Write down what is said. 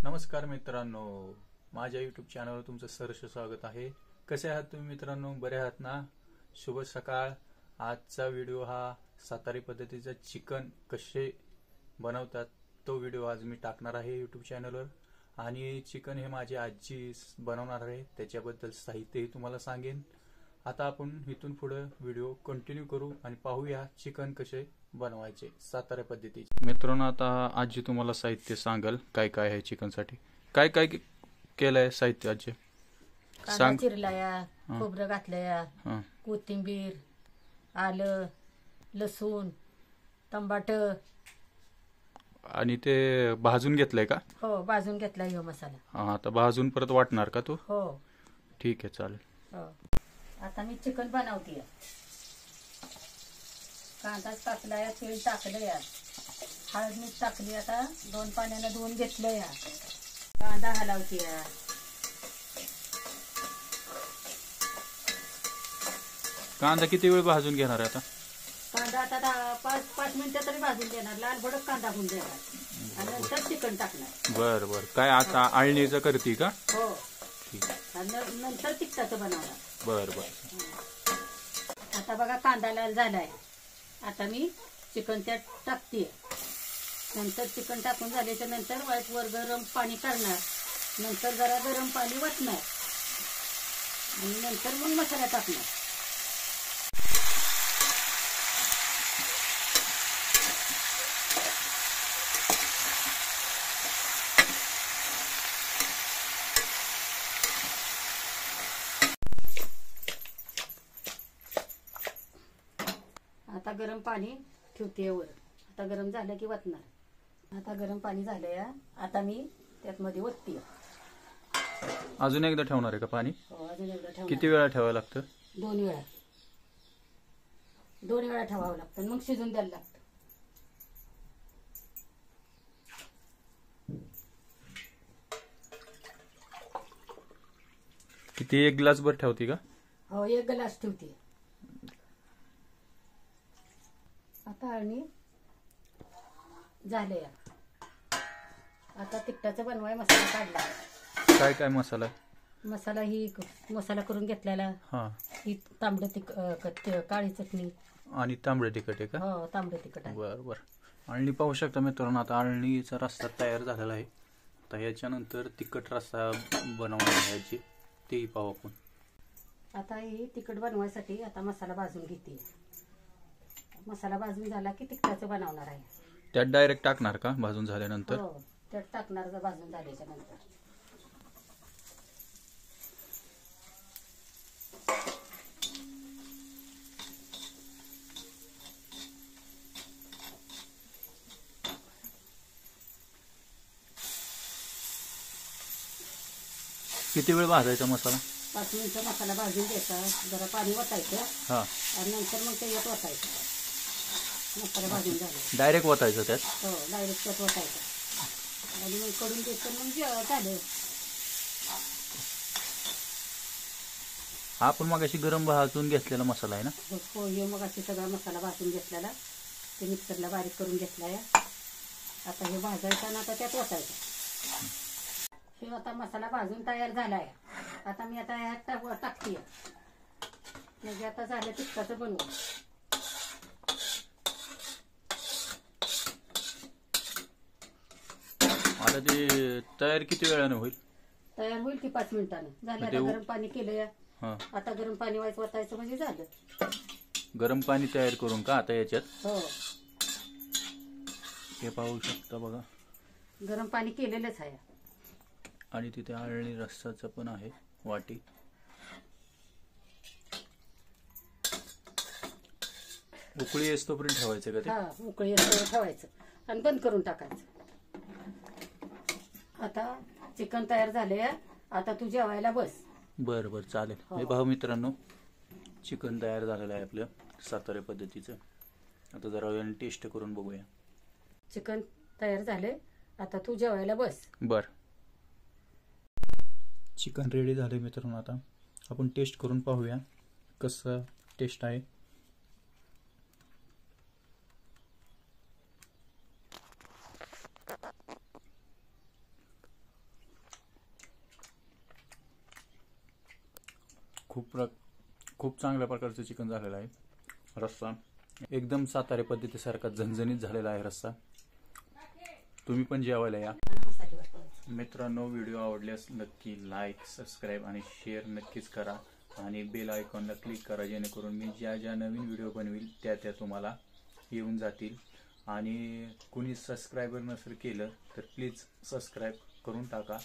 नमस्कार मित्रांनो, माझ्या यूट्यूब चॅनलवर तुमचं सहर्ष स्वागत आहे। कसे आहात तुम्ही मित्रांनो? बरे आहात ना? शुभ सकाळ। आजचा व्हिडिओ हा सातारी पद्धतीचा चिकन कसे बनवतात तो व्हिडिओ आज मी टाकणार आहे यूट्यूब चॅनलवर। आणि चिकन हे माझी आजी बनवणार आहे, त्याच्याबद्दल साहित्यही तुम्हाला सांगेन। आता आपण इथून पुढे व्हिडिओ कंटिन्यू करू आणि पाहूया चिकन कसे बनवायचे सातारा पद्धतीचे। मित्रांनो, आता आजी तुम्हाला साहित्य सांगेल काय काय आहे चिकन साठी। काय काय केलंय साहित्य आजी? कांदा चिरलाया, खोबरं घातलंया, कोथिंबीर, आलं, लसूण, टमाट आणि ते भाजून घेतलंय का? हो, भाजून घेतला ह्यो मसाला। हा, आता भाजून परत वाटणार का तू? हो, ठीक आहे, चालेल। हो, आता मी चिकन बनवते। कांदा टाकलाय, तेल टाकलंय, हळद मीठ टाकली। आता 2 पाण्याने धुवून घेतलंय। कांदा हलवते। कांदा किती वेळ भाजून घेणार आहे आता? कांदा आता 5 मिनिटं तरी भाजून देणार, लाल भडक कांदा होऊन देणार आणि नंतर चिकन टाकणार। बर बर, काय आता आळणीचं करते का? हो, ठीक आहे, आणि नंतर तिखटाचं बनवणार। बर बर। आता बघा कांदा लाल झालाय, आता मी चिकन त्यात टाकते। नंतर चिकन टाकून झाल्याच्या नंतर वर गरम पाणी करणार, नंतर जरा गरम पाणी वतणार आणि नंतर मग मसाला टाकणार। आता गरम पाणी ठेवते वर, आता गरम झालं की वतणार। आता गरम पाणी झालंय, आता मी त्यात मध्ये वतते। अजून एकदा ठेवणार आहे का पाणी? हो, अजून एकदा ठेवणार। किती वेळा ठेवावं लागतं? 2 वेळा, 2 वेळा ठेवावं लागतं, मग शिजून द्यायला लागतं। किती, 1 ग्लास भर ठेवते का? हो, 1 ग्लास ठेवते। आता आणि झाले। आता तिखटाचा बनवाय मसाला काढला। काय काय मसाला? मसाला ही मसाला करून घेतलेला, हा, ही काळी चटणी आणि तांबडे तिखट आहे का? हो, तांबडे तिखट आहे। बर बर। आळणी पाहू शकता मित्रांनो, आता आळणीचा रस्सा तयार झालेला आहे। आता याच्यानंतर तिखट रस्सा बनवणार आहे याची, तेही पाहू आपण। आता ही तिखट बनवायसाठी आता मसाला भाजून घेते। मसाला भाजून झाला की तिखटाचं बनवणार आहे। त्यात डायरेक्ट टाकणार का भाजून झाल्यानंतर? हो, त्यात टाकणार जर भाजून झाल्याच्या नंतर। किती वेळ भाजायचा मसाला? 5 मिनिटं मसाला भाजून घ्यायचा, जरा पाणी वतायचं हा, आणि नंतर मग त्याच्यात वतायचं। मसाला भाजून झाला, डायरेक्ट ओतायचं त्यात? हो, डायरेक्ट त्यात वतायचं आणि मग करून द्यायचं, मग झालं। हा, पण मग अशी गरम भाजून घेतलेला मसाला आहे ना? हो, हे मग अशी सगळा मसाला भाजून घेतलेला, ते मिक्सरला बारीक करून घेतलाय। आता हे भाजायचं आणि आता त्यात वतायचं। हे आता मसाला भाजून तयार झालाय। आता मी आता ह्यात टाकते, म्हणजे आता झालं तिखटाचं बनवून। आता ते तयार किती वेळाने होईल? तयार होईल की 5 मिनिटानं झालं। आता गरम पाणी केलंय, आता गरम पाणी वतायचं म्हणजे झालं। गरम पाणी तयार करून का आता याच्यात? हो, हे पाहू शकता बघा, गरम पाणी केलेलंच आहे। आणि तिथे आळणी रस्साचं पण आहे वाटी। उकळी येतोपर्यंत ठेवायचं का ते? हा, उकळी येतोवर ठेवायचं आणि बंद करून टाकायचं। आता चिकन तयार झाले, आता तू जेवायला बस। बर बर, चालेल। हे भाऊ मित्रांनो, चिकन तयार झालेलं आहे आपलं सातारा पद्धतीचं। आता जरा वेळाने टेस्ट करून बघूया। चिकन तयार झाले, आता तू जेवायला बस। बर, चिकन रेडी झाले मित्रांनो। आता आपण टेस्ट करून पाहूया कसं टेस्ट आहे। खूप चांगल्या प्रकारचं चिकन झालेलं आहे. रस्सा एकदम सातारा पद्धतीसारखा झणझणीत झालेला आहे रस्सा. तुम्ही पण जेवायला या मसाले वाटवायचे. मित्रांनो. व्हिडिओ आवडल्यास नक्की लाईक, सबस्क्राईब आणि शेअर नक्कीच करा आणि बेल आयकॉनला क्लिक करा, जेणेकरून मी ज्या नवीन व्हिडिओ बनवील त्या तुम्हाला येऊन जातील. आणि कुणी सबस्क्रायबर नसेल केलं तर प्लीज सबस्क्राईब करून टाका.